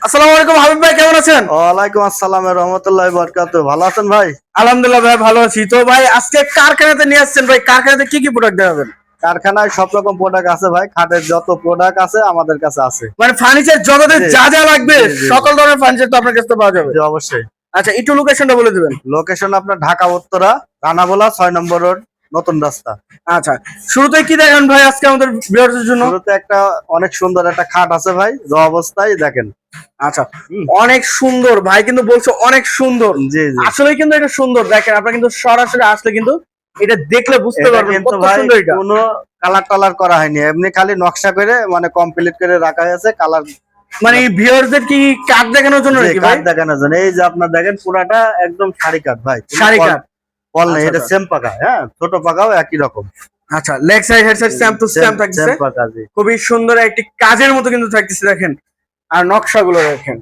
আসসালামু আলাইকুম হাবিব ভাই, কেমন আছেন? ওয়ালাইকুম আসসালাম রহমতুল্লাহি বারাকাতুহু। ভালো আছেন ভাই? আলহামদুলিল্লাহ ভাই, ভালো আছি। তো ভাই আজকে কারখানাতে নিয়ে আসছেন ভাই, কারখানাতে কি কি প্রোডাক্ট দেখাবেন? কারখানায় সব রকম প্রোডাক্ট আছে ভাই। খাটের যত প্রোডাক্ট আছে আমাদের কাছে আছে। মানে ফার্নিচার জগতের জি যা যা লাগবে জি জি সকল ধরনের ফার্নিচার তো আপনার কাছে পাওয়া যাবে। জি, অবশ্যই। আচ্ছা, একটু লোকেশনটা বলে দিবেন। লোকেশন আপনার ঢাকা উত্তরা, রানাবোলা 6 নম্বর রোড, নতুন রাস্তা। আচ্ছা, শুরুতে কি দেখান ভাই আজকে আমাদের ভিউয়ারদের জন্য? শুরুতে একটা অনেক সুন্দর একটা খাট আছে ভাই, র অবস্থায় দেখেন। আচ্ছা, অনেক সুন্দর ভাই, কিন্তু বলছো অনেক সুন্দর। জি জি, আসলে কিন্তু এটা সুন্দর, দেখেন আপনারা কিন্তু সরাসরি আসলে কিন্তু এটা দেখলে বুঝতে এটা পারবেন কিন্তু কত ভাই সুন্দর এটা। কোনো কালার টালার করা হয়নি, এমনি খালি নকশা করে মানে কমপ্লিট করে রাখা হয়েছে। কালার মানে ভিউয়ারদের কি কাঠ দেখানোর জন্য নাকি ভাই? কাঠ দেখানোর জন্য। এই যে আপনার দেখেন পুরাটা একদম শাড়ি কাঠ ভাই, শাড়ি কাঠ। ফল নেই। আচ্ছা, এটা আচ্ছা। সেম পাকা, হ্যাঁ, ছোট পাকাও একই রকম। আচ্ছা, leg side head side stump to stump থাকছে। সেম পাকা, জি। খুবই সুন্দর একটি কাজের মতো কিন্তু থাকতেছে দেখেন। আর নকশাগুলো দেখেন,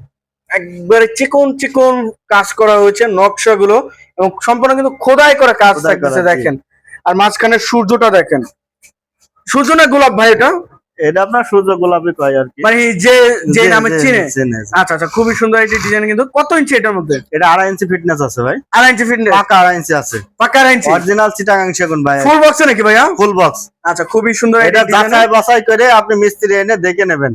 একবারে চিকন চিকন কাজ করা হয়েছে নকশাগুলো, এবং সম্পূর্ণ কিন্তু খোদাই করা কাজ খোদাই করা, থাকতেছে জি। দেখেন। আর মাঝখানে সূর্যটা দেখেন, সূর্য না গোলাপ ভাই এটা? এটা আপনার সূর্য গোলাপি কয় আর কি, মানে যে যে জি, নামে জি, চিনে। চিনে। আচ্ছা আচ্ছা, খুবই সুন্দর একটি ডিজাইন। কিন্তু কত ইঞ্চি এটার মধ্যে? এটা 2.5 ইঞ্চি ফিটনেস আছে ভাই, 2.5 ইঞ্চি ফিটনেস, পাকা 2.5 ইঞ্চি আছে। পাকা 2.5 ইঞ্চি অরিজিনাল চিটাগাং সেগুন ভাই, ফুল বক্সে নাকি ভাইয়া? Full box. আচ্ছা, খুবই সুন্দর এটা একটি ডিজাইন। যাচাই বাছাই করে আপনি মিস্ত্রি এনে দেখে নেবেন,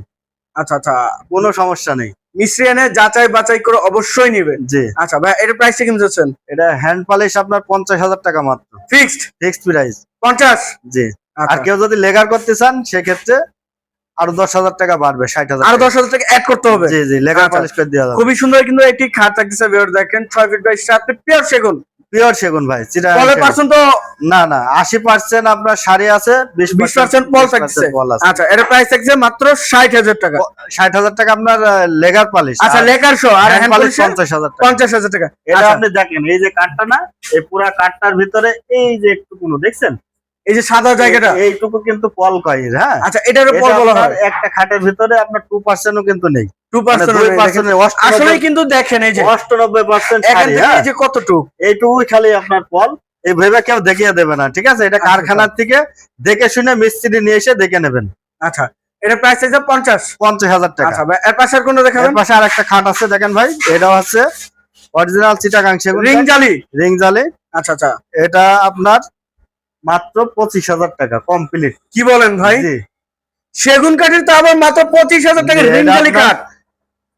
আচ্ছা আচ্ছা, কোনো সমস্যা নেই। মিস্ত্রি এনে যাচাই বাছাই করে অবশ্যই নিবে। জি, আচ্ছা ভাই, এটার প্রাইসটা কেমন যাচ্ছেন? এটা হ্যান্ড পলিশ আপনার 50,000 টাকা মাত্র, ফিক্সড ফিক্সড প্রাইস। 50? জি। আর আচ্ছা, কেউ যদি লেগার করতে চান সেক্ষেত্রে আরো 10,000 টাকা বাড়বে, 60,000 আরো টাকা। 10,000 টাকা অ্যাড করতে হবে। জি জি, লেগার আচ্ছা, পলিশ করে দেওয়া যাবে। খুবই সুন্দর কিন্তু একটি খাট থাকতেছে ভিউয়ার, দেখেন 6 ফিট বাই 7 ফিট পিওর সেগুন। পিওর সেগুন ভাই, চিটাগাং পলের সেগুন। পার্সেন্ট তো না না, 80% আপনার শাড়ি আছে, 20% পল থাকতেছে। পল আছে। আচ্ছা, এর প্রাইস থাকছে মাত্র 60,000 টাকা। 60,000 টাকা আপনার লেগার পালিশ। আচ্ছা, লেকার শো আর হ্যান্ড হ্যান্ড পালিশ পলিশ 50,000 টাকা। 50,000 টাকা। এটা আচ্ছা, আপনি দেখেন, এই যে কাঠটা না, এই পুরা কাঠটার ভিতরে এই যে একটু কোনো দেখছেন, এই যে সাদা জায়গাটা, এইটুকু কিন্তু পল কয়ের, হ্যাঁ। আচ্ছা এটারও পল এটা বলা আপনার হয়। একটা খাটের ভিতরে আপনার 2% ও কিন্তু নেই, 2% মানে 2% আসলে কিন্তু দেখেন এই যে 98% এখান শাড়ি, থেকে হ্যাঁ। এই যে কতটুক। এইটুকুই খালি আপনার পল, এই ভেবে কেউ দেখিয়ে দেবে না, ঠিক আছে? এটা আচ্ছা, কারখানার থেকে দেখে শুনে মিস্ত্রি নিয়ে এসে দেখে নেবেন। আচ্ছা, এটার প্রাইস থাকছে 50। 50,000 টাকা। আচ্ছা ভাই, এর পাশে আর কোনটা এর দেখাবেন? পাশে আর একটা খাট আছে দেখেন ভাই, এটাও হচ্ছে অরিজিনাল চিটাগাং সেগুন, রিং জালি। রিং জালি। আচ্ছা আচ্ছা, এটা আপনার মাত্র 25,000 টাকা কমপ্লিট। কি বলেন ভাই? জি, সেগুন কাঠের তো আবার মাত্র 25,000 টাকা জি, রিং এটা জালি আপনার- কাঠ।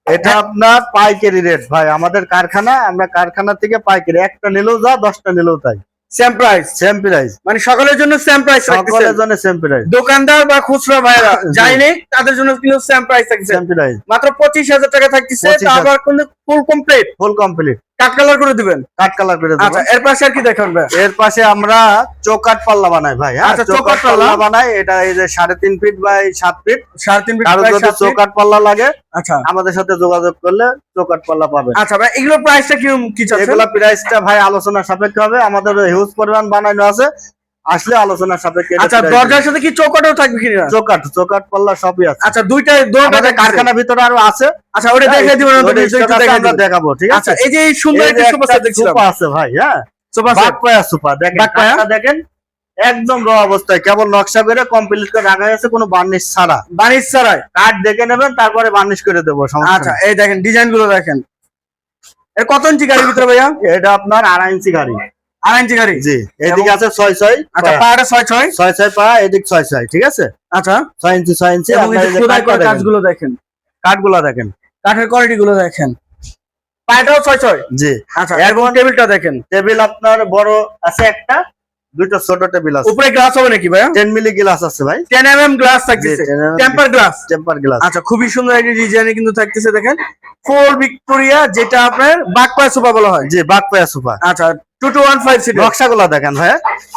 এটা আপনার পাইকারি রেট ভাই, আমাদের কারখানা, আমরা কারখানা থেকে পাইকারি, একটা নিলেও যা 10টা নিলেও তাই, সেম প্রাইস, সেম প্রাইস। মানে সকলের জন্য সেম প্রাইস রাখতেছেন। সকলের জন্য সেম প্রাইস, দোকানদার বা খুচরা ভাইরা যাই নেই তাদের জন্য কিন্তু সেম প্রাইস থাকছে। Same price. মাত্র 25,000 টাকা থাকতেছে। 25,000 তা আবার কোন ফুল কমপ্লিট ফুল কমপ্লিট, কাট কালার করে দিবেন। কাট কালার করে দেবো। আচ্ছা, এর পাশে আর কি দেখান ভাই? এর পাশে আমরা চৌকাট পাল্লা বানাই ভাই, হ্যাঁ। আচ্ছা, চৌকাট চৌকাঠ পাল্লা পাল্লা। বানাই, এটা এই যে 3.5 ফিট বাই 7 ফিট। 3.5 ফিট কারো বাই যদি 7 ফিট। চৌকাট পাল্লা লাগে আচ্ছা আমাদের সাথে যোগাযোগ করলে চৌকাট পাল্লা পাবেন। আচ্ছা ভাই, এগুলোর প্রাইসটা কি চাচ্ছেন? এগুলা প্রাইসটা ভাই আলোচনা সাপেক্ষে হবে, আমাদের হিউজ পরিমাণ বানানো আছে, আসলে আলোচনা সাপেক্ষে। আচ্ছা, দরজার সাথে কি চৌকাঠও থাকবে কিনা? চৌকাট পাল্লা সবই আছে। আচ্ছা, দুটো আমাদের কারখানার ভিতরে আরো আছে। আচ্ছা, ওটা দেখিয়ে দিবেন, ওটা stock আছে, আমরা দেখাবো, ঠিক আছে? আচ্ছা, এই যে এই সুন্দর এই যে একটা সোফা একটা সেট দেখছিলাম। সোফা আছে ভাই, হ্যাঁ, সোফা সেট, বাকপায়া সোফা দেখেন, বাকপায়া? কাঠটা দেখেন একদম র অবস্থায়, কেবল নকশা করে কমপ্লিট করে রাখা হয়েছে, কোনো বার্নিশ ছাড়া। বানিশ ছাড়াই। কাঠ দেখে নেবেন, তারপরে বার্নিশ করে দেবো, সমস্যা আচ্ছা, নেই। এই দেখেন ডিজাইন গুলো দেখেন। এর কত ইঞ্চি গাড়ির ভিতরে ভাইয়া? এটা আপনার 2.5 ইঞ্চি গাড়ি। 2.5 ইঞ্চি গাড়ি। জি, এদিকে আছে 6/6। আচ্ছা, পায়াটা 6/6। 6/6 পা, এদিক 6/6, ঠিক আছে? আচ্ছা, 6 ইঞ্চি 6 ইঞ্চি। এবং আপনার এই এই যে যে খোদাই কাঠটা করা দেখেন, কাজগুলো দেখেন, কাঠগুলা দেখেন, কাঠের কোয়ালিটি গুলো দেখেন। পায়াটাও 6/6। জি। আচ্ছা, এবং টেবিলটা দেখেন, টেবিল আপনার বড় আছে একটা, দুটো ছোট টেবিল আছে। উপরে গ্লাস হবে নাকি ভাইয়া? 10 মিলি গ্লাস আছে ভাই, 10 গ্লাস থাকতেছে, 10 mm temper glass. Temper glass. আচ্ছা, খুবই সুন্দর একটা ডিজাইনে কিন্তু থাকতেছে দেখেন, ফুল ভিক্টোরিয়া, যেটা আপনার বাকপায়া সোফা বলা হয়। জি, বাকপায়া সোফা। আচ্ছা, 2215 সিট। নকশাগুলা দেখেন ভাই,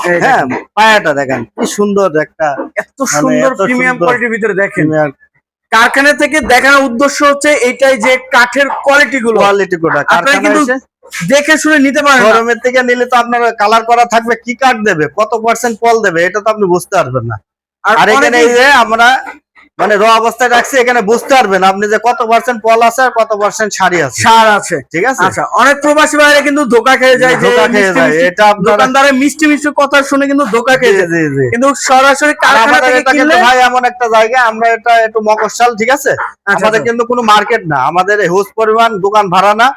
এই হ্যাঁ, দেখেন, পায়াটা দেখেন কি সুন্দর একটা, এত সুন্দর এত প্রিমিয়াম সুন্দর কোয়ালিটির ভিতরে দেখেন। প্রিমিয়ার কারখানা থেকে দেখানোর উদ্দেশ্য হচ্ছে এইটাই যে কাঠের কোয়ালিটি গুলো কোয়ালিটি কোটা। আপনারা কারখানা কিন্তু এসে দেখে শুনে নিতে পারেন না। শোরুমের থেকে নিলে তো আপনার কালার করা থাকবে, কি কাঠ দেবে, কত পার্সেন্ট পল দেবে, এটা তো আপনি বুঝতে পারবেন না। আর এখানে অনেকেই- এই যে আমরা মানে র অবস্থায় রাখছি, এখানে বুঝতে পারবেন আপনি যে কত পার্সেন্ট পল আছে আর কত পার্সেন্ট শাড়ি আছে। সার আছে, ঠিক আছে। আচ্ছা, অনেক প্রবাসী ভাইরা কিন্তু ধোকা খেয়ে যায়, যে ধোকা খেয়ে যায়, এটা আপনারা দোকানদারের মিষ্টি মিষ্টি কথা শুনে কিন্তু ধোকা খেয়ে যায়, জি জি। কিন্তু সরাসরি আর কারখানা আমাদের থেকে এটা কিন্তু কিনলে ভাই এমন একটা জায়গা, আমরা এটা একটু মফস্বল, ঠিক আছে। আমাদের কিন্তু কোনো মার্কেট না, আমাদের হিউজ পরিমাণ দোকান ভাড়া না,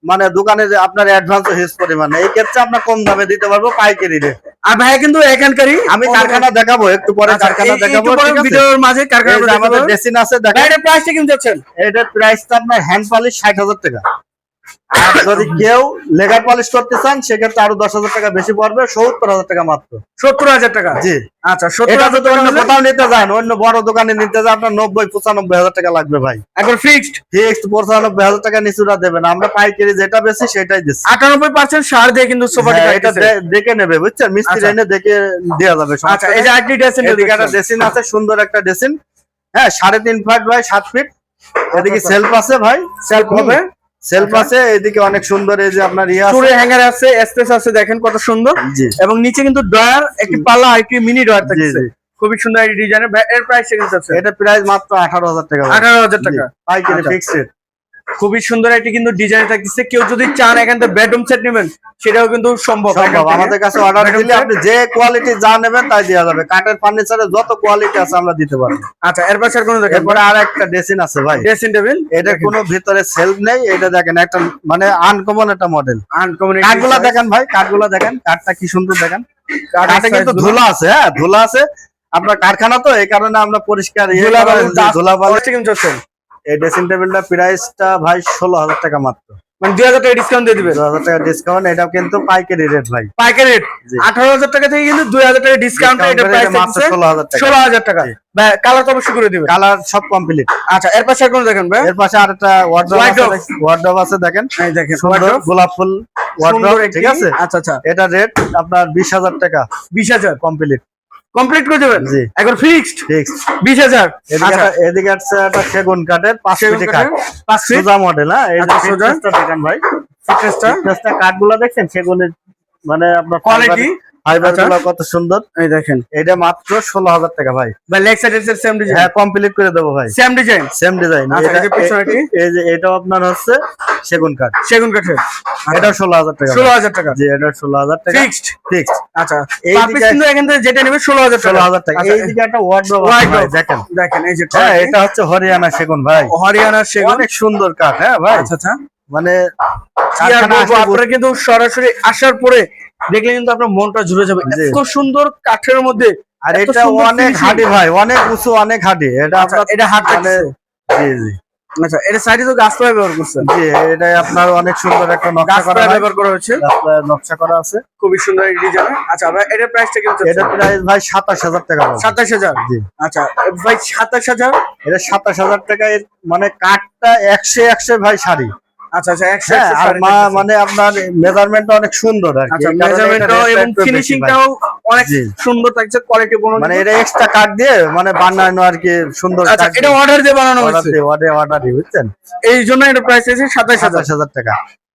মানে দোকানে যে আপনার অ্যাডভান্স হিউজ পরিমাণ, এই ক্ষেত্রে আমরা কম দামে দিতে পারবো পাইকারি রেট। আর ভাইয়া কিন্তু এখানকারই, আমি কারখানা দেখাবো একটু পরে, কারখানা দেখাবো, ঠিক আছে। ভিডিওর মাঝে কারখানা এই যে আমাদের ড্রেসিং আছে, দেখেন এটার প্রাইসটা কিন্তু যাচ্ছেন, এটার প্রাইসটা আপনার হ্যান্ড পলিশ 60,000 টাকা। আর যদি কেউ লেগার পলিশ করতে চান সেক্ষেত্রে আরো 10,000 টাকা বেশি পড়বে, 70,000 টাকা মাত্র। 70,000 টাকা, জি। আচ্ছা, এটা 70,000 যদি অন্য কোথাও নিতে যান, অন্য বড় দোকানে নিতে যান, আপনার 90-95,000 টাকা লাগবে ভাই। একবার ফিক্সড ফিক্সড 95,000 টাকা নিচুরা দেবেন, আমরা পাইকারি যেটা বেশি সেটাই দিচ্ছি। 98% সার দিয়ে কিন্তু সোফাটি হ্যাঁ, এটা দেখে নেবে, বুঝছেন, মিস্ত্রি আচ্ছা। এনে দেখে দেওয়া যাবে। আচ্ছা, এই যে আইটি ড্রেসিং, এদিকে একটা ড্রেসিং আছে, সুন্দর একটা ড্রেসিং, হ্যাঁ 3.5 ফিট বাই 7 ফিট। এদিকে সেলফ আছে ভাই, সেলফ হবে, সেলফ আছে, এদিকে অনেক সুন্দর, এই যে আপনার ইয়া চুড়ি হ্যাঙ্গার আছে, স্পেস আছে, দেখেন কত সুন্দর। জি। এবং নিচে কিন্তু ড্রয়ার, একটি পাল্লা, একটি মিনি ড্রয়ার জি থাকছে, জি। খুবই সুন্দর এই ডিজাইনের। এর প্রাইস কিন্তু আছে এটা প্রাইস মাত্র 18,000 টাকা। 18,000 টাকা পাইকারি আচ্ছা। Fixed rate. খুবই সুন্দর একটি কিন্তু ডিজাইন থাকতেছে। কেউ যদি চান এখান থেকে বেডরুম সেট নেবেন, সেটাও কিন্তু সম্ভব। আমাদের কাছে অর্ডার দিলে আপনি যে কোয়ালিটি যা নেবেন তাই দেওয়া যাবে। কাঠের ফার্নিচারে যত কোয়ালিটি আছে আমরা দিতে পারবো। আচ্ছা, এর পাশে আর কোনো দেখেন? এরপরে আর একটা ড্রেসিং আছে ভাই, ড্রেসিং টেবিল, এটা কোনো ভিতরে সেলফ নেই, এটা দেখেন একটা মানে আনকমন একটা মডেল। আনকমন কাঠগুলা দেখেন ভাই, কাঠগুলা দেখেন, কাঠটা কি সুন্দর দেখেন। কাঠে কিন্তু ধুলা আছে, হ্যাঁ ধুলা আছে, আপনার কারখানা তো এই কারণে আমরা পরিষ্কার ধুলা পালে। এই ড্রেসিং টেবিলটা প্রাইসটা ভাই 16,000 টাকা মাত্র, মানে 2,000 টাকা ডিসকাউন্ট দিয়ে দিবেন। 2,000 টাকা ডিসকাউন্ট, এটাও কিন্তু পাইকারি রেট ভাই। পাইকারি রেট জি। 18,000 টাকা থেকে কিন্তু 2,000 টাকা ডিসকাউন্ট, এটা প্রাইস মাত্র আছে 16,000 টাকা। 16,000 টাকা। ভাই কালার তো অবশ্যই করে দিবেন। কালার সব কমপ্লিট। আচ্ছা, এর পাশে আর কোনো দেখেন ভাই? এর পাশে আরেকটা ওয়ার্ডরোব আছে, দেখেন এই দেখেন সুন্দর গোলাপ ফুল ওয়ার্ডরোব, ঠিক আছে। আচ্ছা আচ্ছা, এটা রেট আপনার 20,000 টাকা, 20,000 কমপ্লিট কমপ্লিট করে দেবেন। জি। একবার ফিক্সড ফিক্স। 20,000। আচ্ছা, এদিকে আছে একটা সেগুন কাঠের 5 ফিট কাঠ, 5 ফিট সোজা মডেল। হ্যাঁ, এই যে আচ্ছা, সোজা। ফিটনেসটা দেখেন ভাই, ফিটনেসটা, ফিটনেসটা কাঠগুলো দেখছেন সেগুনের, মানে আপনার কোয়ালিটি, ফাইবার গুলো কত সুন্দর। এই দেখেন এটা মাত্র 16,000 টাকা ভাই। ভাই, লেগ সাইডের সেম ডিজাইন, হ্যাঁ কমপ্লিট করে দেবো ভাই, সেম ডিজাইন, সেম ডিজাইন। আচ্ছা, এই যে পিছনেটি, এই যে এটাও আপনার হচ্ছে সেগুন কাঠ, সেগুন কাঠের, এটা 16,000 টাকা। 16,000 টাকা জি, এটা 16,000 টাকা ফিক্সড। ফিক্সড। আচ্ছা, এই পার পিস দিকে কিন্তু এখান থেকে যেটা নেবে 16,000 টাকা। 16,000 টাকা। আচ্ছা, এইদিকে একটা ওয়ার্ডরোব আছে ভাই, দেখেন দেখেন এই যে হ্যাঁ, এটা হচ্ছে হরিয়ানা সেগুন ভাই, হরিয়ানার সেগুন, অনেক সুন্দর কাঠ। হ্যাঁ ভাই, আচ্ছা আচ্ছা, মানে কি আর বলবো, আপনারা কিন্তু সরাসরি আসার পরে দেখলে কিন্তু আপনার মনটা জুড়ে যাবে। জি। এত সুন্দর কাঠের মধ্যে, আর এত এটা সুন্দর অনেক finishing। হাডি ভাই, অনেক উঁচু, অনেক হাডি। এটা আচ্ছা, আপনার এটা হাত মানে জি জি আচ্ছা, এটা সাইডে তো গাছপালা ব্যবহার করছেন, জি, এটা আপনার অনেক সুন্দর একটা নকশা করা গাছপালা হয়, ব্যবহার করা হয়েছে, নকশা করা আছে, খুবই সুন্দর এই ডিজাইন। আচ্ছা ভাই, এটার প্রাইসটা কেমন? এটা প্রাইস ভাই 27,000 টাকা পাবে। 27,000। জি। আচ্ছা ভাই, 27,000। এটা 27,000 টাকায়, মানে কাঠটা 100 ভাই শাড়ি। আচ্ছা আচ্ছা, 100 হ্যাঁ, আর মানে আপনার মেজারমেন্টটা অনেক সুন্দর আর কি, আচ্ছা, এই কারণে এটা মেজারমেন্টটাও রেটটা এবং একটু বেশি ভাই। ফিনিশিংটাও অনেক জি। সুন্দর থাকছে, কোয়ালিটি বলুন। মানে এটা এক্সট্রা কাঠ দিয়ে মানে বানানো আর কি, সুন্দর আচ্ছা, কাঠ এটা অর্ডার দিয়ে বানানো অর্ডার হয়েছে, দিয়ে অর্ডার দিয়ে, বুঝছেন। এই জন্য এটা প্রাইস আছে 27,000 27,000 টাকা।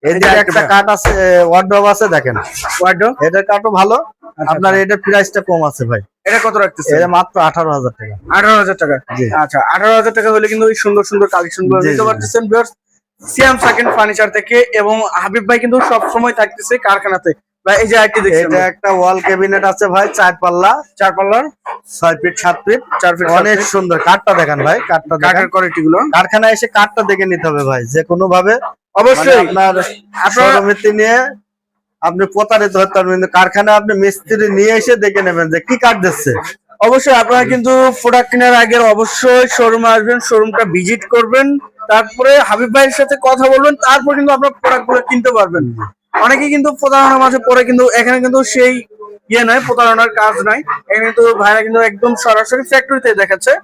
এদিকে এটা একটা একটা কাঠ আছে, ওয়ার্ডরোব আছে, দেখেন ওয়ার্ডরোব। এটার কাঠও ভালো। আপনার এটার প্রাইসটা কম আছে ভাই, এটা কত রাখতেছে? এটা মাত্র 18,000 টাকা। 18,000 টাকা। জি। আচ্ছা, 18,000 টাকা হলে কিন্তু এই সুন্দর সুন্দর কালেকশন গুলো জি, নিতে জি। পারতেছেন ভিউয়ার্স সিয়াম সাকিন ফার্নিচার থেকে। এবং হাবিব ভাই কিন্তু সব সময় থাকতেছে কারখানাতে। ভাই এই যে আইটি দেখছেন, এটা একটা ওয়াল ক্যাবিনেট আছে ভাই, 4 পাল্লা, 4 পাল্লার, 6 ফিট 7 ফিট, 4 ফিট, অনেক সুন্দর। কাঠটা দেখেন ভাই, কাঠটা দেখেন, কাঠের কোয়ালিটি গুলো কারখানায় এসে কাঠটা দেখে নিতে হবে ভাই, যে কোনো ভাবে অবশ্যই আপনার সরমিতি নিয়ে আপনি প্রতারিত হতে পারবেন, কিন্তু কারখানায় আপনি মিস্ত্রি নিয়ে এসে দেখে নেবেন যে কি কাঠ দিচ্ছে। অবশ্যই আপনারা কিন্তু প্রোডাক্ট কেনার আগে অবশ্যই শোরুমে আসবেন, শোরুমটা ভিজিট করবেন, তারপরে হাবিব ভাইয়ের সাথে কথা বলবেন, তারপর কিন্তু আপনার প্রোডাক্ট গুলো কিনতে পারবেন। অনেকে কিন্তু প্রতারণার মাঝে পড়ে, কিন্তু এখানে কিন্তু সেই ইয়ে নয়, প্রতারণার কাজ নাই। এখানে কিন্তু ভাইরা কিন্তু একদম সরাসরি ফ্যাক্টরিতে দেখাচ্ছে।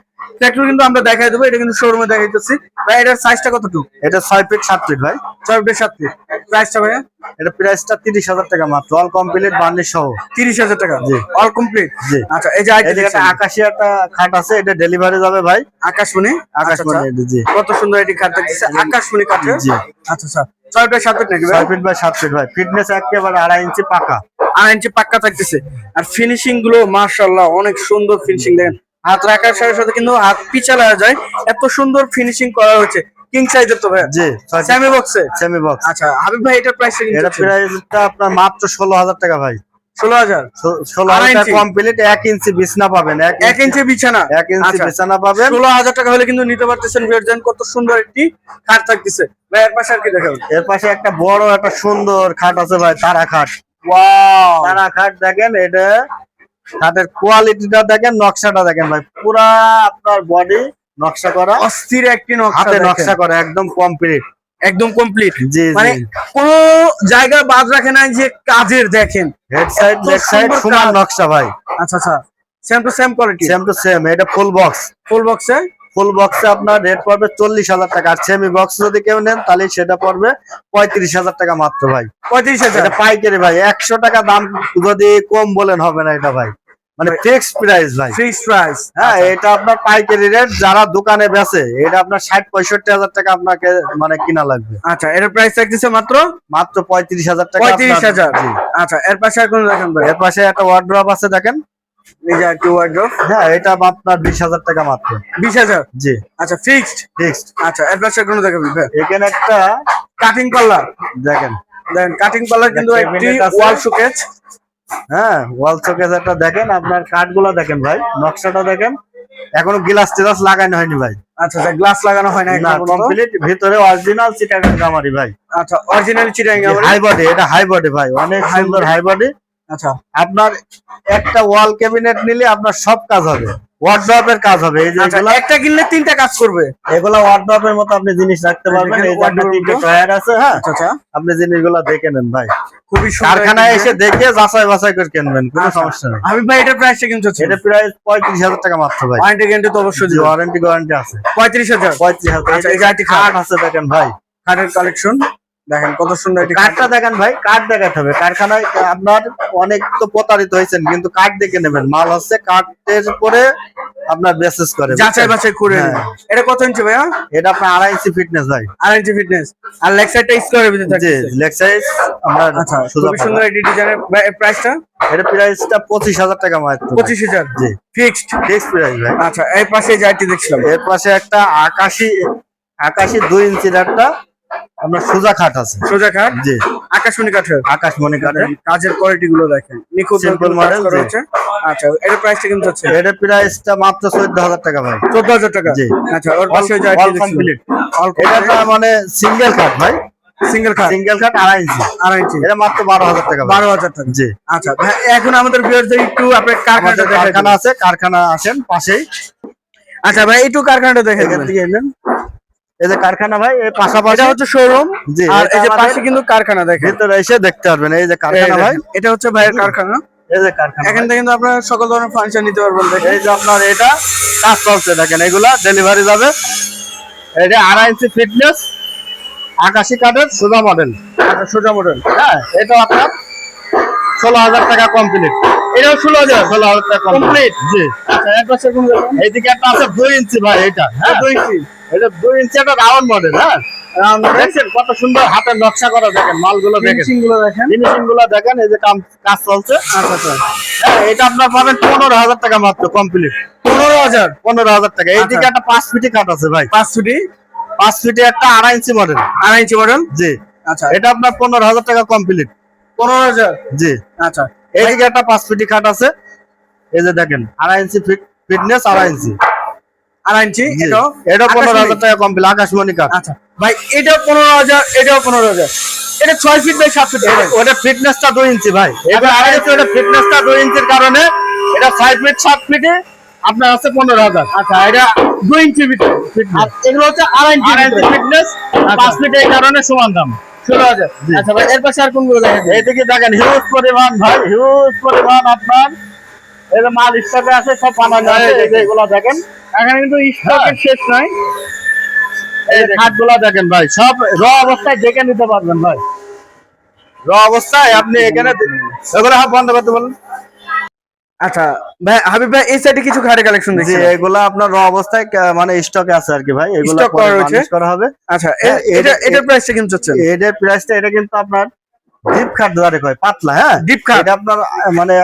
ফ্যাক্টরি কিন্তু আমরা দেখাই দেবো, এটা কিন্তু শোরুমে দেখাইতেছি। ভাই এটার সাইজটা কতটুকু? এটা 6 ফিট 7 ফিট ভাই, 6 ফিট 7 ফিট। প্রাইসটা ভাইয়া? এটা প্রাইসটা 30,000 টাকা মাত্র, অল কমপ্লিট বার্নিশ সহ। 30,000 টাকা জি। All complete. জি। আচ্ছা, এই যে এদিকে একটা আকাশী একটা খাট আছে, এটা ডেলিভারি যাবে ভাই, আকাশমণি। আকাশমণি। জি। কত সুন্দর এটি খাট থাকতেছে, আকাশমণি কাঠের। জি। আচ্ছা আচ্ছা, 6 ফিট 7 ফিট নাকি ভাই? 6 ফিট বাই 7 ফিট ভাই, ফিটনেস একেবারে 2.5 ইঞ্চি পাকা। 2.5 ইঞ্চি পাক্কা থাকতেছে। আর ফিনিশিং গুলো মাশাআল্লাহ অনেক সুন্দর ফিনিশিং, দেখেন হাত রাখার সাথে সাথে কিন্তু হাত পিছা লাগা যায়, এত সুন্দর ফিনিশিং করা হয়েছে। কিং সাইজের তো ভাই? জি, সেমি বক্সে। Semi box. আচ্ছা হাবিব ভাই এটার প্রাইস এটা প্রাইসটা আপনার মাত্র 16,000 টাকা ভাই। 16,000? 16,000 টাকা কমপ্লিট। 1 ইঞ্চি বিছনা পাবেন। 1 ইঞ্চি বিছানা? 1 ইঞ্চি বিছানা পাবেন। 16,000 টাকা হলে কিন্তু নিতে পারতেছেন। ভিউয়ারজন কত সুন্দর একটি খাট থাকতেছে ভাই। এর পাশে আর কি দেখাবো? এর পাশে একটা বড় একটা সুন্দর খাট আছে ভাই, তারা খাট। ওয়াও, তারা খাট দেখেন, এটা খাটের কোয়ালিটিটা দেখেন, নকশাটা দেখেন ভাই, পুরা আপনার বডি নকশা করা, অস্থির একটি নকশা, হাতে নকশা করা, একদম কমপ্লিট। একদম কমপ্লিট। জি মানে জি, কোনো জায়গা বাদ রাখে নাই যে কাজের। দেখেন হেড সাইড লেগ সাইড সমান নকশা ভাই। আচ্ছা আচ্ছা, same to same quality. Same to same. এটা ফুল বক্স। ফুল বক্সে? ফুল বক্সে আপনার রেট পড়বে 40,000 টাকা। আর সেমি বক্স যদি কেউ নেন তাহলে সেটা পড়বে 35,000 টাকা মাত্র ভাই। 35,000? এটা পাইকারি ভাই, 100 টাকা দাম যদি কম বলেন হবে না এটা ভাই, মানে ফিক্সড প্রাইস ভাই। Fixed price? হ্যাঁ, এটা আপনার পাইকারি রেট। যারা দোকানে বেচে এটা আপনার 60-65,000 টাকা আপনাকে মানে কিনা লাগবে। আচ্ছা, এর প্রাইস থাকতেছে মাত্র 35,000 টাকা। 35,000? জি। আচ্ছা, এর পাশে আর কোন দেখেন ভাই? এর পাশে একটা ওয়ার্ড্রপ আছে দেখেন, এই যে একটু ওয়ার্ড্রপ। হ্যাঁ, এটা আপনার 20,000 টাকা মাত্র। 20,000? জি, আচ্ছা, ফিক্সড? ফিক্সড। আচ্ছা, এর পাশে আর কোন দেখেন ভাই? এখানে একটা কাটিং পাল্লা দেখেন, দেখেন, কাটিং পাল্লা কিন্তু একটি cabinet আছে। ওয়াল শোকেস। হ্যাঁ, ওয়াল শোকেস একটা দেখেন, আপনার কাঠগুলো দেখেন ভাই, নকশাটা দেখেন, এখনো গ্লাস টিলাস লাগানো হয়নি ভাই। আচ্ছা আচ্ছা, গ্লাস লাগানো হয় না না, এখনো পর্যন্ত? কমপ্লিট। ভিতরে অরিজিনাল চিটাগাং গামারি ভাই। আচ্ছা, অরিজিনাল চিটাগাং গামারি? হাই বডি, এটা হাই বডি ভাই, অনেক সুন্দর হাই বডি। আচ্ছা, আপনার একটা ওয়াল ক্যাবিনেট নিলে আপনার সব কাজ হবে, ওয়ার্ড্রপের কাজ হবে। এই যে আচ্ছা, এগুলা, একটা কিনলে 3টা কাজ করবে। এগুলা ওয়ার্ড্রপের মতো আপনি জিনিস রাখতে পারবেন। এই যে আপনার 3টে টায়ার আছে। হ্যাঁ, আচ্ছা আচ্ছা, আপনি জিনিসগুলো দেখে নেন ভাই, খুবই সুন্দর। কারখানায় এসে দেখে যাচাই বাছাই করে কিনবেন, কোনো আচ্ছা, সমস্যা নেই। হাবিব ভাই এটার প্রাইসটা কিন্তু হচ্ছে? এটা প্রায় 35,000 টাকা মাত্র ভাই। ওয়ারেন্টি গ্যারান্টি তো অবশ্যই দিবেন? ওয়ারেন্টি গ্যারান্টি আছে। 35,000? 35,000। আচ্ছা, এই যে আরেকটি কাঠ আছে দেখেন ভাই, কাঠের কালেকশন দেখেন কত সুন্দর একটি কাঠ। কাঠটা দেখেন ভাই, কাঠ দেখাতে হবে। কারখানায় আপনার অনেক তো প্রতারিত হয়েছেন, কিন্তু কাঠ দেখে নেবেন। মাল হচ্ছে কাঠের পরে আপনার বেসিস করে, যাচাই বাছাই করে হ্যাঁ। নেবেন। এটা কত ইঞ্চি ভাইয়া? এটা আপনার 2.5 ইঞ্চি ফিটনেস ভাই। 2.5 ইঞ্চি ফিটনেস। আর লেগ সাইডটা স্কোয়ারের ভিতরে জি, থাকছে? লেগ সাইজ আমরা আচ্ছা, সোজা খুবই সুন্দর একটি ডিজাইনের। প্রাইসটা? এটা প্রাইসটা 25,000 টাকা মাত্র। 25,000? জি, ফিক্সড? ফিক্স প্রাইস ভাই। আচ্ছা, এই পাশে যাইটি দেখছিলাম, এর পাশে একটা আকাশি 2 ইঞ্চির একটা আপনার সোজা খাট আছে। সোজা কাঠ? জি, আকাশমণি কাঠের? আকাশমণি কাঠের। কাজের কোয়ালিটি গুলো দেখেন, নিখুঁত Simple মডেল model, করা জি। হচ্ছে। আচ্ছা, এর প্রাইসটা কিন্তু হচ্ছে? এটার প্রাইসটা মাত্র 14,000 টাকা ভাই। 14,000 টাকা? জি। আচ্ছা, ওর পাশে যাইটি অল দেখছিলাম, কমপ্লিট। অল এটা তো মানে সিঙ্গেল খাট ভাই, সিঙ্গেল কাঠ? সিঙ্গেল খাট 2.5 ইঞ্চি। 2.5 ইঞ্চি? এটা মাত্র 12,000 টাকা ভাই। 12,000 টাকা? জি। আচ্ছা ভাই, এখন আমাদের ভিউয়ারদের একটু আপনার কারখানাটা আমাদের দেখাই কারখানা দিন। আছে, কারখানা আসেন পাশেই। আচ্ছা ভাই, একটু কারখানাটা দেখে এখান দিবেন। থেকে এলেন, এই যে কারখানা ভাই, এই পাশাপাশি এটা হচ্ছে শোরুম, জি, আর এটা এই যে আমাদের পাশে কিন্তু কারখানা দেখেন। ভিতরে এসে দেখতে পারবেন। এই যে কারখানা ভাই, এটা হচ্ছে ভাইয়ের কারখানা। এই যে কারখানা এখান ভাই। থেকে কিন্তু আপনারা সকল ধরনের ফার্নিচার নিতে পারবেন। দেখেন এই যে আপনার এটা কাজ চলছে দেখেন, এগুলা ডেলিভারি যাবে। এটা 2.5 ইঞ্চি ফিটনেস, আকাশি কাঠের সোজা মডেল। আচ্ছা, সোজা মডেল। হ্যাঁ, এটা আপনার 16,000 টাকা কমপ্লিট। এটাও 16,000? 16,000 টাকা কমপ্লিট। জি। আচ্ছা, এর পাশে কোন দেখেন? এইদিকে একটা আছে 2 ইঞ্চি ভাই, এটা হ্যাঁ 2 ইঞ্চি? এটা 2 ইঞ্চি একটা রাউন্ড মডেল। হ্যাঁ, রাউন্ড মডেল। দেখছেন কত সুন্দর হাতের নকশা করা, দেখেন মালগুলো দেখেন, ফিনিশিং গুলো দেখেন। ফিনিশিং গুলো দেখেন। এই যে কাজ চলছে। আচ্ছা আচ্ছা, হ্যাঁ, এটা আপনার পাবেন 15,000 টাকা মাত্র কমপ্লিট। 15,000? 15,000 টাকা। এইদিকে আচ্ছা। একটা 5 ফিটি কাঠ আছে ভাই, 5 ফুটি? 5 ফিটে একটা 2.5 ইঞ্চি মডেল। 2.5 ইঞ্চি মডেল? জি, আচ্ছা, এটা আপনার 15,000 টাকা কমপ্লিট। 15,000? জি। আচ্ছা, এইদিকে একটা 5 ফিটি খাট আছে, এই যে দেখেন 2.5 ইঞ্চি ফিটনেস, 2.5 ইঞ্চি। 2.5 ইঞ্চি? জি। এটাও? এটা 15,000 আকাশমণি? টাকা কমপ্লিট, আকাশমণি কাঠ। আচ্ছা ভাই, এটাও 15,000, এটাও 15,000। এটা 6 ফিট বাই 7 ফিট? ওটা ফিটনেসটা 2 ইঞ্চি ভাই। এটা আড়াই ইঞ্চি, ওটা ফিটনেসটা 2 ইঞ্চির কারণে এটা 6 ফিট 7 ফিটে আপনার আছে 15,000। আচ্ছা, এটা 2 ইঞ্চি ভিতরে। আর এগুলো হচ্ছে 2.5 ইঞ্চি 2.5 ইঞ্চি ফিটনেস, 5 ফিট, এই কারণে সমান দাম। 16,000? জি। আচ্ছা ভাই, এর পাশে আর কোনগুলো দেখেন? এইদিকে দেখেন হিউজ পরিমাণ ভাই, হিউজ পরিমাণ আপনার এই যে মাল স্টকে আছে, সব বানানো আছে। এই যে এগুলো দেখেন, এখানে কিন্তু স্টকের শেষ নাই। এই যে খাটগুলো দেখেন ভাই, সব র অবস্থায় দেখে নিতে পারবেন ভাই। র অবস্থায় আপনি এখানে এগুলো বন্ধ করতে বলেন। আচ্ছা ভাই, হাবিব ভাই এই সাইডে কিছু খাটের কালেকশন জি, দেখছি। এগুলা আপনার র অবস্থায় মানে স্টকে আছে আর কি ভাই, এগুলো Stock করা রয়েছে? করা হবে। আচ্ছা, হ্যাঁ, এটার প্রাইসটা কিন্তু হচ্ছে? এটার প্রাইসটা, এটা কিন্তু আপনার ডিপ খাট ধরে কয়, পাতলা। হ্যাঁ, ডিপ খাট? এটা আপনার মানে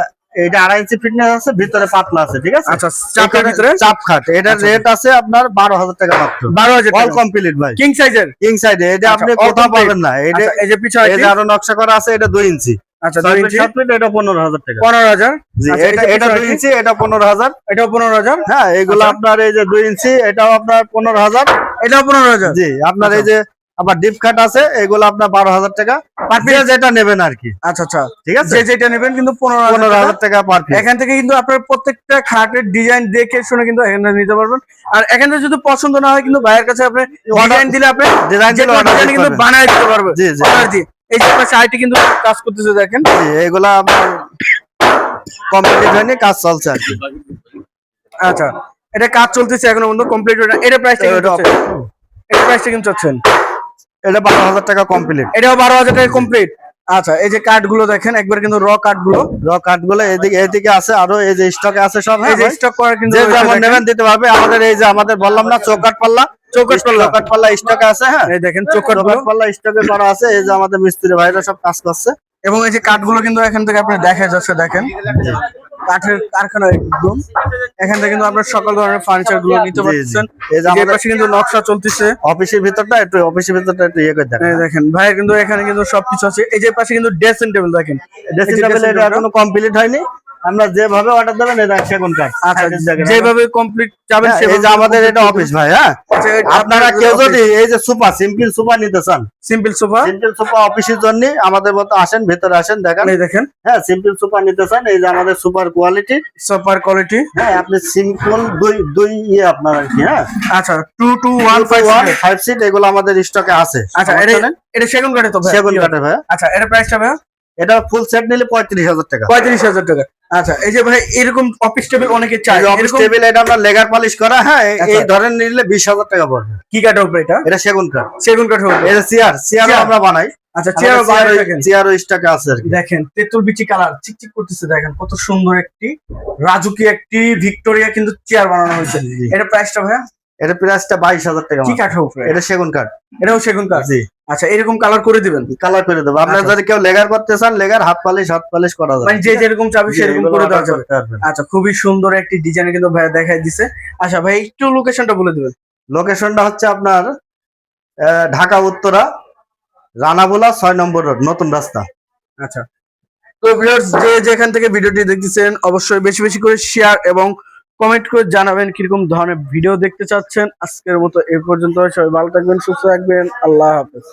এটা 2.5 ইঞ্চি ফিটনেস আছে, ভিতরে পাতলা আছে, ঠিক আছে। আচ্ছা, চাপের ভিতরে চাপ খাট, এটার রেট আছে আপনার 12,000 টাকা মাত্র। 12,000 অল কমপ্লিট ভাই, কিং সাইজের। কিং সাইড, এটা আচ্ছা, আপনি all কোথাও complete। পাবেন না। এটা আচ্ছা, এই যে পিছনে এই যে আরো নকশা করা আছে, এটা 2 ইঞ্চি। আচ্ছা, 2 2 ইঞ্চি ইঞ্চি 7 ফিট, এটা 15,000 টাকা। 15,000। জি, আচ্ছা, এই যে এটা 2 পিছনে ইঞ্চি, এটা 15,000। এটাও 15,000। হ্যাঁ, এগুলো আচ্ছা। আপনার এই যে 2 ইঞ্চি, এটাও আপনার 15,000। এটাও 15,000। জি, আপনার এই আচ্ছা। যে আবার ডিপ কাট আছে, এগুলো আপনার 12,000 টাকা পার পিস, যেটা নেবেন আর কি। আচ্ছা আচ্ছা, ঠিক আছে, যে যেটা নেবেন কিন্তু 15,000 15,000 টাকা পার পিস। এখান থেকে কিন্তু আপনার প্রত্যেকটা খাটের ডিজাইন দেখে শুনে কিন্তু এখানে নিতে পারবেন। আর এখানে যদি পছন্দ না হয় কিন্তু ভাইয়ের কাছে আপনি ডিজাইন দিলে আপনি ডিজাইন দিলে order দিতে কিন্তু পারবেন। বানায় দিতে পারবেন। জি, জি। Order দিয়ে। এই যে পাশে আইটি কিন্তু কাজ করতেছে দেখেন। জি, এগুলা আপনার কমপ্লিট হয়নি, কাজ চলছে আর কি। আচ্ছা, এটা কাজ চলতেছে এখনো পর্যন্ত কমপ্লিট হয় না। এটা প্রাইসটা কিন্তু এটা প্রাইসটা কিন্তু চাচ্ছেন। এটা 12,000 টাকা কমপ্লিট। এটাও 12,000 টাকা কমপ্লিট। আচ্ছা, এই যে কাঠ গুলো দেখেন একবার কিন্তু র কাঠ গুলো, র কাঠ গুলো এদিকে আছে, আরো এই যে স্টকে আছে সব। এই হ্যাঁ যে ভাই, স্টক করা কিন্তু যে রয়েছে যেমন দেখেন। নেবেন দিতে পারবে। আমাদের এই যে আমাদের বললাম না চৌকাঠ পাল্লা, চৌকাঠ পাল্লা স্টকে আছে। হ্যাঁ, এই দেখেন চৌকাঠ গুলো। চৌকাঠ পাল্লা স্টকে করা আছে। এই যে আমাদের মিস্ত্রি ভাইরা সব কাজ করছে। এবং এই যে কাঠগুলো কিন্তু এখান থেকে আপনি দেখা যাচ্ছে দেখেন, কাঠের কারখানা একদম। এখান থেকে কিন্তু আপনার সকল ধরনের ফার্নিচার গুলো নিতে জি, জি। পারছেন। এই যে যে আমাদের পাশে কিন্তু নকশা চলতেছে। অফিসের ভিতরটা একটু ইয়ে করে দেখেন। এই দেখেন ভাই কিন্তু এখানে কিন্তু সবকিছু আছে। এই যে পাশে কিন্তু ড্রেসিং টেবিল দেখেন। ড্রেসিং এই যে টেবিল dressing এটা table টা। এখনো কমপ্লিট হয়নি। আমরা যেভাবে অর্ডার দেবেন, এটা সেগুন কাঠ। আচ্ছা, যেভাবে কমপ্লিট যাবেন হ্যাঁ, এই সেভাবে যে আমাদের এটা অফিস ভাই। হ্যাঁ, আচ্ছা, আপনারা কেউ যদি এই যে সুপার সিম্পল সুপার নিতে চান, সিম্পল সোফা, সিম্পল সুপার অফিসের জন্য আমাদের মতো আসেন, ভেতরে আসেন, দেখেন। এই দেখেন হ্যাঁ, সিম্পল সুপার নিতে চান, এই যে আমাদের সুপার কোয়ালিটি। Super quality. হ্যাঁ, আপনি সিম্পল দুই ইয়ে আপনার আর কি। হ্যাঁ, আচ্ছা, 2215 5 সিট এগুলো আমাদের স্টকে আছে। আচ্ছা, এটা সেগুন কাঠে তো ভাই? সেগুন কাঠে ভাই। আচ্ছা, এটা প্রাইসটা ভাই? এটা ফুল সেট নিলে 35,000 টাকা। 35,000 টাকা। আচ্ছা, এই যে ভাই এরকম অফিস টেবিল অনেকে চায়, অফিস এরকম টেবিল এটা আমরা লেগার পলিশ করা। হ্যাঁ, এই আচ্ছা। ধরেন নিলে 20,000 টাকা পড়বে। কি কাঠের উপরে এটা? এটা সেগুন কাঠ। সেগুন কাঠের উপরে। এটা চেয়ার আমরা বানাই। আচ্ছা, চেয়ার বাইরে দেখেন। চেয়ারও স্টকে আছে আর কি। দেখেন তেঁতুল বিচি কালার চিকচিক করতেছে, দেখেন কত সুন্দর একটি রাজুকি একটি ভিক্টোরিয়া কিন্তু চেয়ার বানানো হয়েছে। জি। এটা প্রাইসটা ভাইয়া? এটা প্রাইসটা 22,000 টাকা। কি কাঠের উপরে? এটা সেগুন কাঠ। এটাও সেগুন কাঠ। জি, আচ্ছা, এরকম কালার করে দিবেন? কালার করে দেবো। আপনার আচ্ছা। যদি কেউ লেগার করতে চান, লেগার হাত পালিশ করা যাবে। মানে যে যেরকম চাবে জি, সেরকম এগুলো করে দেওয়া order যাবে। করতে পারবেন। আচ্ছা, খুবই সুন্দর একটি ডিজাইন কিন্তু ভাইয়া দেখাই দিছে। আচ্ছা ভাই, একটু লোকেশনটা বলে দিবেন। লোকেশনটা হচ্ছে আপনার ঢাকা উত্তরা রানাবোলা 6 নম্বর রোড, নতুন রাস্তা। আচ্ছা, তো ভিউয়ার্স যে যেখান থেকে ভিডিওটি দেখতেছেন অবশ্যই বেশি বেশি করে শেয়ার এবং কমেন্ট করে জানাবেন কিরকম ধরনের ভিডিও দেখতে চাচ্ছেন। আজকের মতো এই পর্যন্ত, সবাই ভালো থাকবেন, সুস্থ থাকবেন, আল্লাহ হাফেজ।